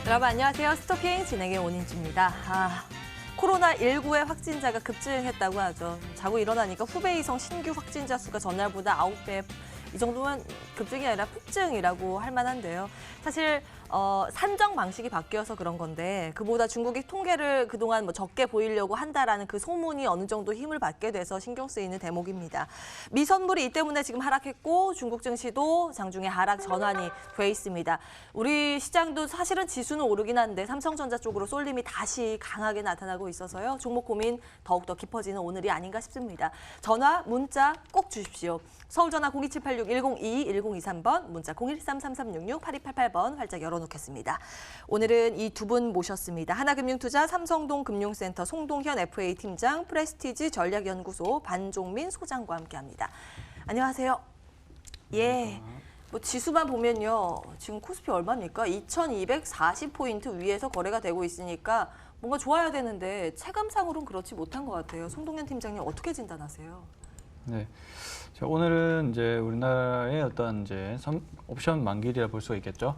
여러분 안녕하세요. 스토킹 진행의 온인주입니다. 코로나19의 확진자가 급증했다고 하죠. 자고 일어나니까 후베이성 신규 확진자 수가 전날보다 9배, 이 정도면 급증이 아니라 폭증이라고 할 만한데요. 사실 산정 방식이 바뀌어서 그런 건데 그보다 중국이 통계를 그동안 적게 보이려고 한다라는 그 소문이 어느 정도 힘을 받게 돼서 신경 쓰이는 대목입니다. 미 선물이 이 때문에 지금 하락했고 중국 증시도 장중에 하락 전환이 돼 있습니다. 우리 시장도 사실은 지수는 오르긴 한데 삼성전자 쪽으로 쏠림이 다시 강하게 나타나고 있어서요. 종목 고민 더욱더 깊어지는 오늘이 아닌가 싶습니다. 전화, 문자 꼭 주십시오. 서울전화 02786-1022-1023번, 문자 013-3366-8288번 활짝 열어놓겠습니다. 오늘은 이 두 분 모셨습니다. 하나금융투자 삼성동 금융센터 송동현 FA 팀장, 프레스티지 전략연구소 반종민 소장과 함께합니다. 안녕하세요. 예. 지수만 보면요. 지금 코스피 얼마입니까? 2240포인트 위에서 거래가 되고 있으니까 뭔가 좋아야 되는데 체감상으로는 그렇지 못한 것 같아요. 송동현 팀장님 어떻게 진단하세요? 네. 자, 오늘은 이제 우리나라의 어떤 옵션 만기일이라 볼 수가 있겠죠.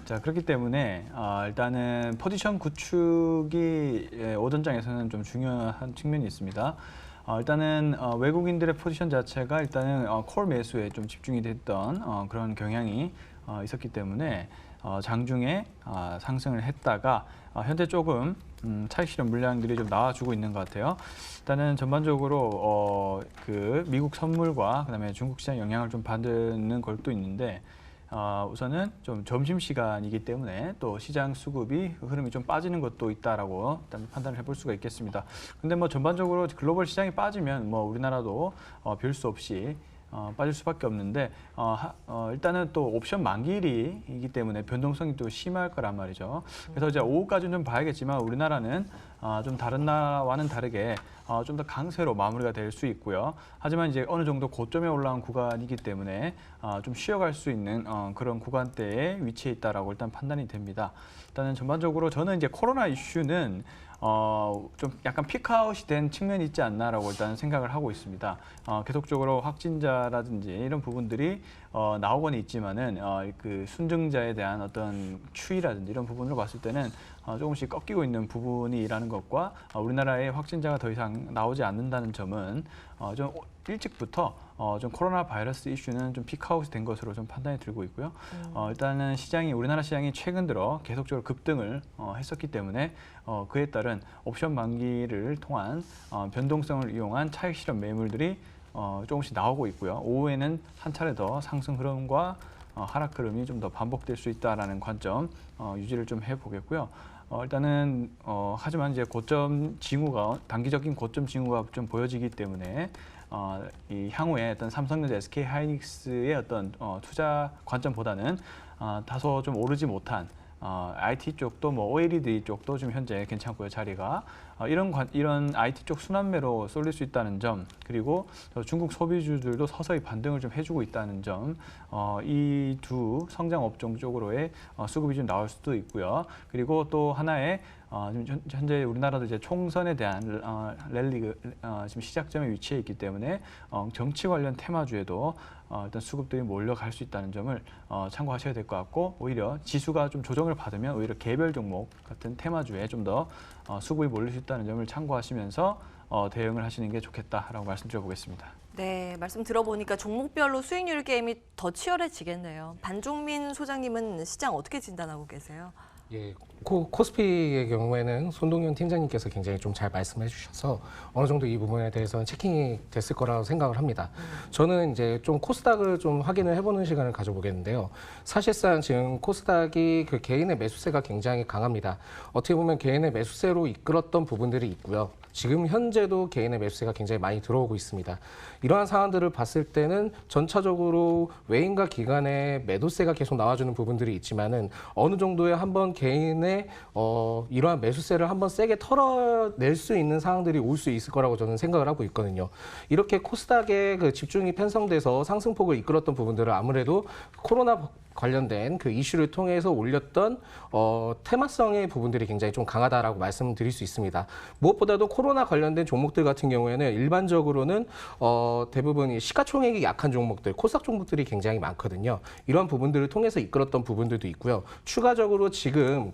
자, 그렇기 때문에 일단은 포지션 구축이 오전장에서는 좀 중요한 측면이 있습니다. 일단은 외국인들의 포지션 자체가 일단은 콜 매수에 좀 집중이 됐던 그런 경향이 있었기 때문에 장중에 상승을 했다가 현재 조금 차익 실현 물량들이 좀 나와주고 있는 것 같아요. 일단은 전반적으로 그 미국 선물과 그다음에 중국 시장 영향을 좀 받는 걸 또 있는데 우선은 좀 점심 시간이기 때문에 또 시장 수급이 흐름이 좀 빠지는 것도 있다라고 일단 판단을 해볼 수가 있겠습니다. 근데 전반적으로 글로벌 시장이 빠지면 우리나라도 별 수 없이 빠질 수밖에 없는데 일단은 또 옵션 만기일이기 때문에 변동성이 또 심할 거란 말이죠. 그래서 이제 오후까지는 좀 봐야겠지만 우리나라는 좀 다른 나라와는 다르게 좀 더 강세로 마무리가 될 수 있고요. 하지만 이제 어느 정도 고점에 올라온 구간이기 때문에 좀 쉬어갈 수 있는 그런 구간대에 위치해 있다라고 일단 판단이 됩니다. 일단은 전반적으로 저는 이제 코로나 이슈는 좀 약간 피크아웃이 된 측면이 있지 않나라고 일단 생각을 하고 있습니다. 계속적으로 확진자라든지 이런 부분들이 나오고는 있지만은 그 순증자에 대한 어떤 추이라든지 이런 부분을 봤을 때는 조금씩 꺾이고 있는 부분이라는 것과 우리나라의 확진자가 더 이상 나오지 않는다는 점은 좀 일찍부터 좀 코로나 바이러스 이슈는 좀 피크아웃이 된 것으로 좀 판단이 들고 있고요. 일단은 우리나라 시장이 최근 들어 계속적으로 급등을 했었기 때문에 그에 따른 옵션 만기를 통한 변동성을 이용한 차익 실현 매물들이 조금씩 나오고 있고요. 오후에는 한 차례 더 상승 흐름과 하락 흐름이 좀 더 반복될 수 있다라는 관점 유지를 좀 해보겠고요. 일단은 하지만 이제 단기적인 고점 징후가 좀 보여지기 때문에 이 향후에 어떤 삼성전자, SK 하이닉스의 어떤 투자 관점보다는 다소 좀 오르지 못한 IT 쪽도 OLED 쪽도 좀 현재 괜찮고요, 자리가. 이런 IT 쪽 순환매로 쏠릴 수 있다는 점, 그리고 중국 소비주들도 서서히 반등을 좀 해주고 있다는 점, 이 두 성장 업종 쪽으로의 수급이 좀 나올 수도 있고요. 그리고 또 하나의 현재 우리나라도 이제 총선에 대한 랠리 지금 시작점에 위치해 있기 때문에 정치 관련 테마주에도 일단 수급들이 몰려갈 수 있다는 점을 참고하셔야 될 것 같고, 오히려 지수가 좀 조정을 받으면 오히려 개별 종목 같은 테마주에 좀 더 수급이 몰릴 수 있다는 점을 참고하시면서 대응을 하시는 게 좋겠다라고 말씀드려보겠습니다. 네, 말씀 들어보니까 종목별로 수익률 게임이 더 치열해지겠네요. 반종민 소장님은 시장 어떻게 진단하고 계세요? 예, 코스피의 경우에는 손동현 팀장님께서 굉장히 좀 잘 말씀해 주셔서 어느 정도 이 부분에 대해서는 체킹이 됐을 거라고 생각을 합니다. 저는 이제 좀 코스닥을 좀 확인을 해보는 시간을 가져보겠는데요. 사실상 지금 코스닥이 그 개인의 매수세가 굉장히 강합니다. 어떻게 보면 개인의 매수세로 이끌었던 부분들이 있고요. 지금 현재도 개인의 매수세가 굉장히 많이 들어오고 있습니다. 이러한 상황들을 봤을 때는 전차적으로 외인과 기관의 매도세가 계속 나와주는 부분들이 있지만은 어느 정도의 한번 개인의 이러한 매수세를 한번 세게 털어낼 수 있는 상황들이 올 수 있을 거라고 저는 생각을 하고 있거든요. 이렇게 코스닥에 그 집중이 편성돼서 상승폭을 이끌었던 부분들은 아무래도 코로나 관련된 그 이슈를 통해서 올렸던 테마성의 부분들이 굉장히 좀 강하다라고 말씀드릴 수 있습니다. 무엇보다도 코로나 관련된 종목들 같은 경우에는 일반적으로는 대부분 이 시가총액이 약한 종목들, 코스닥 종목들이 굉장히 많거든요. 이러한 부분들을 통해서 이끌었던 부분들도 있고요. 추가적으로 지금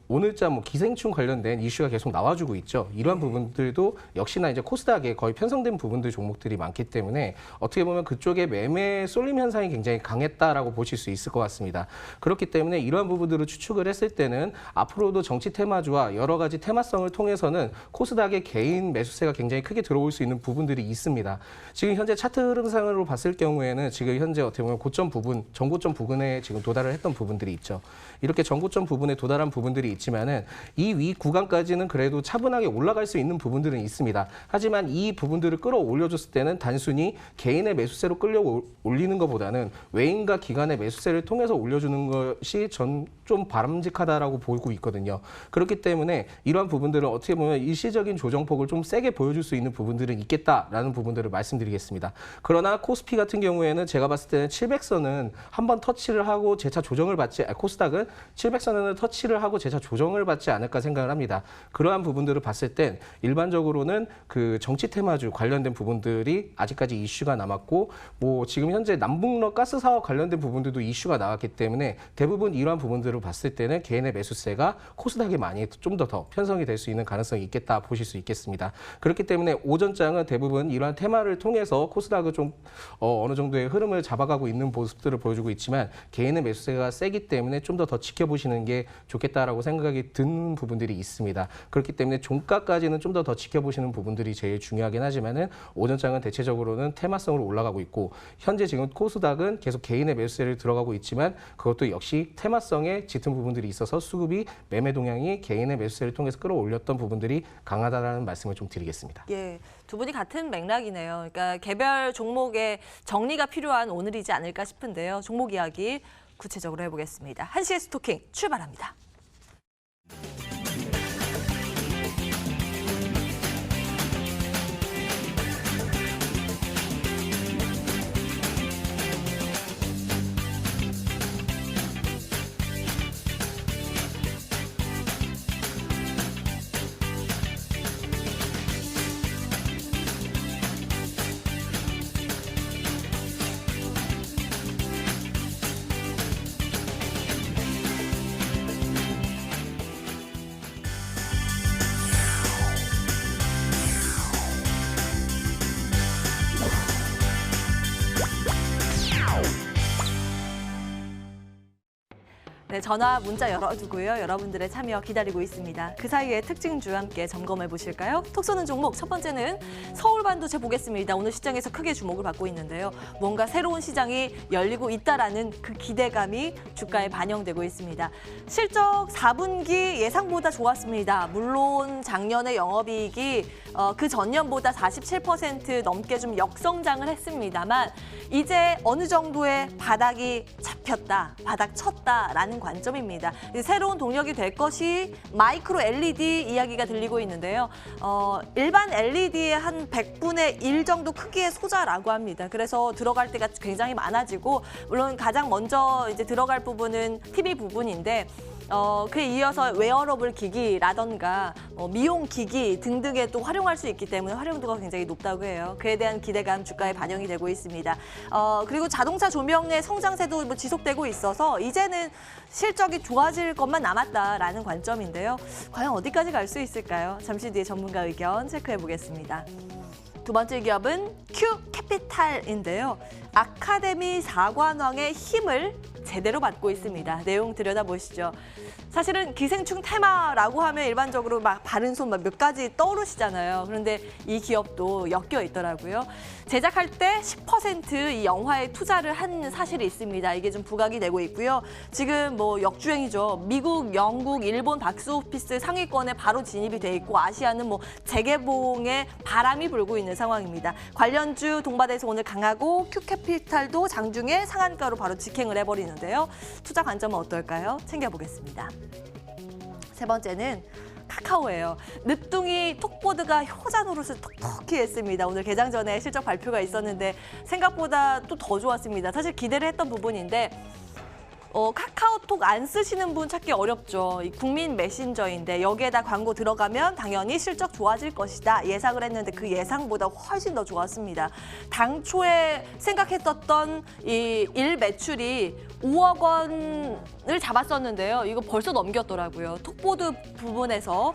오늘자 뭐 기생충 관련된 이슈가 계속 나와주고 있죠. 이러한 부분들도 역시나 이제 코스닥에 거의 편성된 부분들 종목들이 많기 때문에 어떻게 보면 그쪽에 매매 쏠림 현상이 굉장히 강했다라고 보실 수 있을 것 같습니다. 그렇기 때문에 이러한 부분들을 추측을 했을 때는 앞으로도 정치 테마주와 여러 가지 테마성을 통해서는 코스닥의 개인 매수세가 굉장히 크게 들어올 수 있는 부분들이 있습니다. 지금 현재 차트 흐름상으로 봤을 경우에는 지금 현재 어떻게 보면 고점 부분, 전고점 부근에 지금 도달을 했던 부분들이 있죠. 이렇게 전고점 부분에 도달한 부분들이 있지만은 이 위 구간까지는 그래도 차분하게 올라갈 수 있는 부분들은 있습니다. 하지만 이 부분들을 끌어올려줬을 때는 단순히 개인의 매수세로 끌려 올리는 것보다는 외인과 기관의 매수세를 통해서 올려주는 것이 전 좀 바람직하다라고 보고 있거든요. 그렇기 때문에 이러한 부분들은 어떻게 보면 일시적인 조정폭을 좀 세게 보여줄 수 있는 부분들은 있겠다라는 부분들을 말씀드리겠습니다. 그러나 코스피 같은 경우에는 제가 봤을 때는 700선은 한번 터치를 하고 재차 조정을 코스닥은 700선을 터치를 하고 재차 조정을 받지 않을까 생각을 합니다. 그러한 부분들을 봤을 땐 일반적으로는 그 정치 테마주 관련된 부분들이 아직까지 이슈가 남았고 뭐 지금 현재 남북러 가스 사업 관련된 부분들도 이슈가 나왔기 때문에 대부분 이러한 부분들을 봤을 때는 개인의 매수세가 코스닥에 많이 좀 더 편성이 될 수 있는 가능성이 있겠다 보실 수 있겠습니다. 그렇기 때문에 오전장은 대부분 이러한 테마를 통해서 코스닥을 좀 어느 정도의 흐름을 잡아가고 있는 모습들을 보여주고 있지만 개인의 매수세가 세기 때문에 좀 더 지켜보시는 게 좋겠다라고 생각이 드는 부분들이 있습니다. 그렇기 때문에 종가까지는 좀 더 지켜보시는 부분들이 제일 중요하긴 하지만은 오전장은 대체적으로는 테마성으로 올라가고 있고 현재 지금 코스닥은 계속 개인의 매수세를 들어가고 있지만 그것도 역시 테마성에 짙은 부분들이 있어서 수급이 매매 동향이 개인의 매수세를 통해서 끌어올렸던 부분들이 강하다라는 말씀을 좀 드리겠습니다. 예, 두 분이 같은 맥락이네요. 그러니까 개별 종목의 정리가 필요한 오늘이지 않을까 싶은데요. 종목 이야기 구체적으로 해보겠습니다. 한시의 스토킹 출발합니다. 네, 전화, 문자 열어두고요. 여러분들의 참여 기다리고 있습니다. 그 사이에 특징주 함께 점검해 보실까요? 톡 쏘는 종목 첫 번째는 서울 반도체 보겠습니다. 오늘 시장에서 크게 주목을 받고 있는데요. 뭔가 새로운 시장이 열리고 있다라는 그 기대감이 주가에 반영되고 있습니다. 실적 4분기 예상보다 좋았습니다. 물론 작년에 영업이익이 그 전년보다 47% 넘게 좀 역성장을 했습니다만 이제 어느 정도의 바닥이 잡혔다, 바닥 쳤다라는 관점입니다. 새로운 동력이 될 것이 마이크로 LED 이야기가 들리고 있는데요. 일반 LED의 한 100분의 1 정도 크기의 소자라고 합니다. 그래서 들어갈 때가 굉장히 많아지고 물론 가장 먼저 이제 들어갈 부분은 TV 부분인데 그에 이어서 웨어러블 기기라던가 미용 기기 등등에 또 활용할 수 있기 때문에 활용도가 굉장히 높다고 해요. 그에 대한 기대감 주가에 반영이 되고 있습니다. 그리고 자동차 조명의 성장세도 뭐 지속되고 있어서 이제는 실적이 좋아질 것만 남았다라는 관점인데요. 과연 어디까지 갈 수 있을까요? 잠시 뒤에 전문가 의견 체크해 보겠습니다. 두 번째 기업은 큐캐피탈인데요. 아카데미 4관왕의 힘을 제대로 받고 있습니다. 내용 들여다보시죠. 사실은 기생충 테마라고 하면 일반적으로 막 바른 손 몇 가지 떠오르시잖아요. 그런데 이 기업도 엮여 있더라고요. 제작할 때 10% 이 영화에 투자를 한 사실이 있습니다. 이게 좀 부각이 되고 있고요. 지금 뭐 역주행이죠. 미국, 영국, 일본 박스오피스 상위권에 바로 진입이 돼 있고 아시아는 뭐 재개봉에 바람이 불고 있는 상황입니다. 관련주 동반해서 오늘 강하고 큐캐피탈도 장중에 상한가로 바로 직행을 해버리는데요. 투자 관점은 어떨까요? 챙겨보겠습니다. 세 번째는 카카오예요. 늦둥이 톡보드가 효자 노릇을 톡톡히 했습니다. 오늘 개장 전에 실적 발표가 있었는데 생각보다 또 더 좋았습니다. 사실 기대를 했던 부분인데 카카오톡 안 쓰시는 분 찾기 어렵죠. 이 국민 메신저인데 여기에다 광고 들어가면 당연히 실적 좋아질 것이다. 예상을 했는데 그 예상보다 훨씬 더 좋았습니다. 당초에 생각했었던 이 일 매출이 5억 원을 잡았었는데요. 이거 벌써 넘겼더라고요. 톡보드 부분에서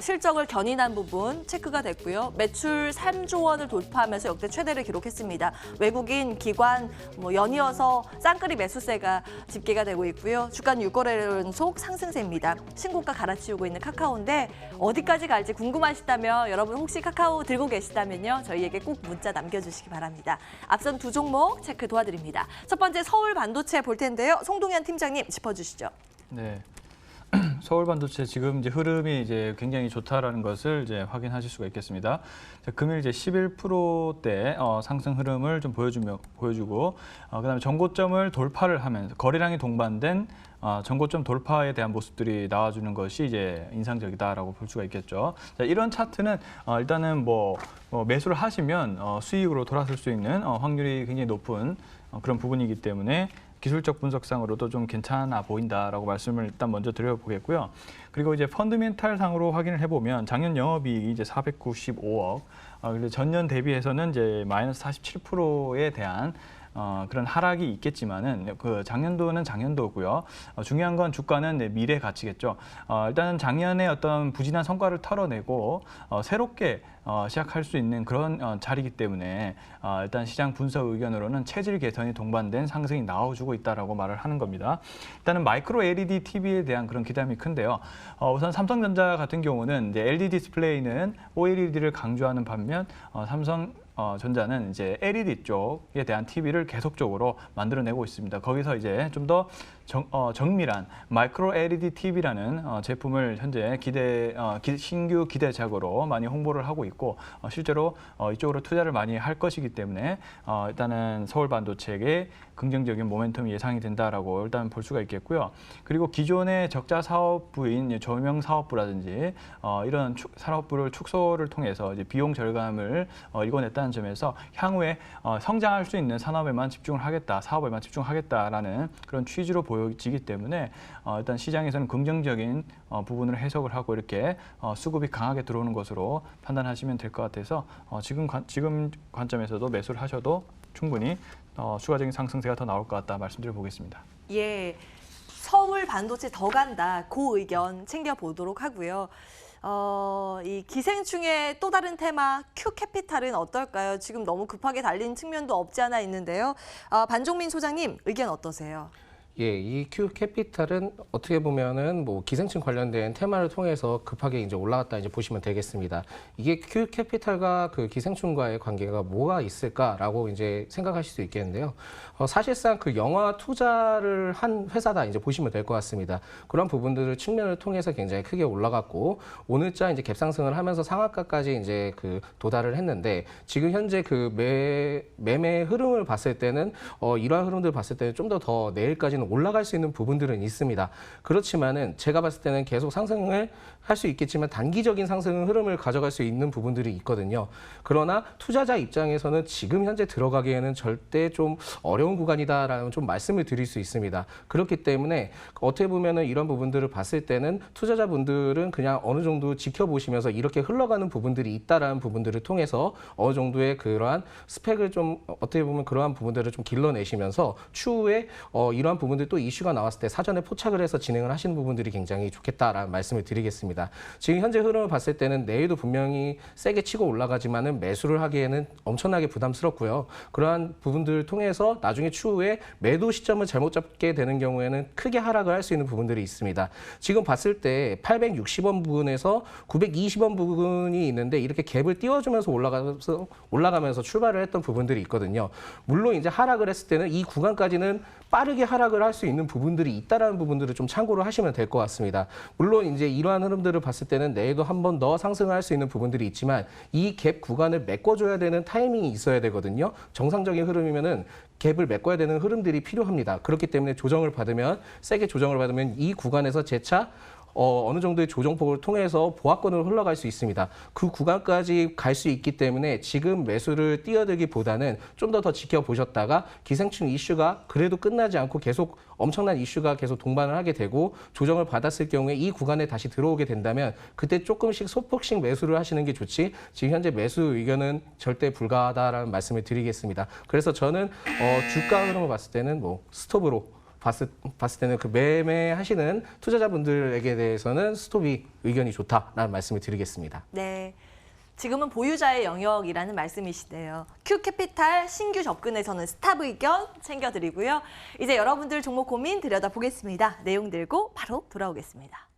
실적을 견인한 부분 체크가 됐고요. 매출 3조 원을 돌파하면서 역대 최대를 기록했습니다. 외국인, 기관 연이어서 쌍끌이 매수세가 집계가 되고 있고요. 주간 6거래 연속 상승세입니다. 신고가 갈아치우고 있는 카카오인데 어디까지 갈지 궁금하시다면 여러분 혹시 카카오 들고 계시다면요. 저희에게 꼭 문자 남겨주시기 바랍니다. 앞선 두 종목 체크 도와드립니다. 첫 번째 서울 반도체 볼 텐데요. 송동현 팀장님 짚어주시죠. 네. 서울 반도체 지금 이제 흐름이 이제 굉장히 좋다라는 것을 이제 확인하실 수가 있겠습니다. 자, 금일 이제 11%대 상승 흐름을 좀 보여주고 그다음에 전고점을 돌파를 하면서 거래량이 동반된 전고점 돌파에 대한 모습들이 나와주는 것이 이제 인상적이다라고 볼 수가 있겠죠. 자, 이런 차트는 일단은 매수를 하시면 수익으로 돌아설 수 있는 확률이 굉장히 높은 그런 부분이기 때문에 기술적 분석상으로도 좀 괜찮아 보인다라고 말씀을 일단 먼저 드려보겠고요. 그리고 이제 펀드멘탈 상으로 확인을 해보면 작년 영업이익이 이제 495억, 근데 전년 대비해서는 이제 마이너스 47%에 대한 그런 하락이 있겠지만은 그 작년도는 작년도고요. 중요한 건 주가는 미래 가치겠죠. 일단은 작년에 어떤 부진한 성과를 털어내고 새롭게 시작할 수 있는 그런 자리이기 때문에 일단 시장 분석 의견으로는 체질 개선이 동반된 상승이 나와주고 있다라고 말을 하는 겁니다. 일단은 마이크로 LED TV에 대한 그런 기대감이 큰데요. 우선 삼성전자 같은 경우는 이제 LED 디스플레이는 OLED를 강조하는 반면 전자는 이제 LED 쪽에 대한 TV를 계속적으로 만들어내고 있습니다. 거기서 이제 좀 더 정밀한 마이크로 LED TV라는 제품을 현재 신규 기대작으로 많이 홍보를 하고 있고 실제로 이쪽으로 투자를 많이 할 것이기 때문에 일단은 서울 반도체에 긍정적인 모멘텀이 예상이 된다라고 일단 볼 수가 있겠고요. 그리고 기존의 적자 사업부인 조명 사업부라든지 이런 사업부를 축소를 통해서 이제 비용 절감을 이뤄냈다는 점에서 향후에 성장할 수 있는 산업에만 집중을 하겠다, 사업에만 집중하겠다라는 그런 취지로 보여지기 때문에 일단 시장에서는 긍정적인 부분을 해석을 하고 이렇게 수급이 강하게 들어오는 것으로 판단하시면 될 것 같아서 지금 관점에서도 매수를 하셔도 충분히 추가적인 상승세가 더 나올 것 같다 말씀드려 보겠습니다. 예, 서울 반도체 더 간다. 그 의견 챙겨보도록 하고요. 이 기생충의 또 다른 테마 Q캐피탈은 어떨까요? 지금 너무 급하게 달린 측면도 없지 않아 있는데요. 반종민 소장님 의견 어떠세요? 예, 이 Q캐피탈은 어떻게 보면은 기생충 관련된 테마를 통해서 급하게 이제 올라갔다 이제 보시면 되겠습니다. 이게 Q캐피탈과 그 기생충과의 관계가 뭐가 있을까라고 이제 생각하실 수 있겠는데요. 사실상 그 영화 투자를 한 회사다 이제 보시면 될 것 같습니다. 그런 부분들을 측면을 통해서 굉장히 크게 올라갔고 오늘자 이제 갭상승을 하면서 상한가까지 이제 그 도달을 했는데 지금 현재 그 매매 흐름을 봤을 때는 이러한 흐름들 봤을 때는 좀 더 내일까지는 올라갈 수 있는 부분들은 있습니다. 그렇지만은 제가 봤을 때는 계속 상승을 할 수 있겠지만 단기적인 상승 흐름을 가져갈 수 있는 부분들이 있거든요. 그러나 투자자 입장에서는 지금 현재 들어가기에는 절대 좀 어려운 구간이다라는 좀 말씀을 드릴 수 있습니다. 그렇기 때문에 어떻게 보면은 이런 부분들을 봤을 때는 투자자분들은 그냥 어느 정도 지켜보시면서 이렇게 흘러가는 부분들이 있다라는 부분들을 통해서 어느 정도의 그러한 스펙을 좀 어떻게 보면 그러한 부분들을 좀 길러내시면서 추후에 이러한 부분들 또 이슈가 나왔을 때 사전에 포착을 해서 진행을 하시는 부분들이 굉장히 좋겠다라는 말씀을 드리겠습니다. 지금 현재 흐름을 봤을 때는 내일도 분명히 세게 치고 올라가지만은 매수를 하기에는 엄청나게 부담스럽고요. 그러한 부분들을 통해서 나중에 추후에 매도 시점을 잘못 잡게 되는 경우에는 크게 하락을 할 수 있는 부분들이 있습니다. 지금 봤을 때 860원 부분에서 920원 부분이 있는데 이렇게 갭을 띄워주면서 올라가면서 출발을 했던 부분들이 있거든요. 물론 이제 하락을 했을 때는 이 구간까지는 빠르게 하락을 할 수 있는 부분들이 있다라는 부분들을 좀 참고를 하시면 될 것 같습니다. 물론 이제 이러한 흐름들을 봤을 때는 내일도 한 번 더 상승을 할 수 있는 부분들이 있지만 이 갭 구간을 메꿔줘야 되는 타이밍이 있어야 되거든요. 정상적인 흐름이면은 갭을 메꿔야 되는 흐름들이 필요합니다. 그렇기 때문에 세게 조정을 받으면 이 구간에서 재차 어느 정도의 조정폭을 통해서 보합권으로 흘러갈 수 있습니다. 그 구간까지 갈 수 있기 때문에 지금 매수를 뛰어들기보다는 좀 더 지켜보셨다가 기생충 이슈가 그래도 끝나지 않고 계속 엄청난 이슈가 계속 동반을 하게 되고 조정을 받았을 경우에 이 구간에 다시 들어오게 된다면 그때 조금씩 소폭씩 매수를 하시는 게 좋지 지금 현재 매수 의견은 절대 불가하다라는 말씀을 드리겠습니다. 그래서 저는 주가 흐름을 봤을 때는 뭐 스톱으로 봤을 때는 그 매매하시는 투자자분들에게 대해서는 스톱이 의견이 좋다라는 말씀을 드리겠습니다. 네. 지금은 보유자의 영역이라는 말씀이시네요. Q캐피탈 신규 접근에서는 스탑 의견 챙겨드리고요. 이제 여러분들 종목 고민 들여다보겠습니다. 내용 들고 바로 돌아오겠습니다.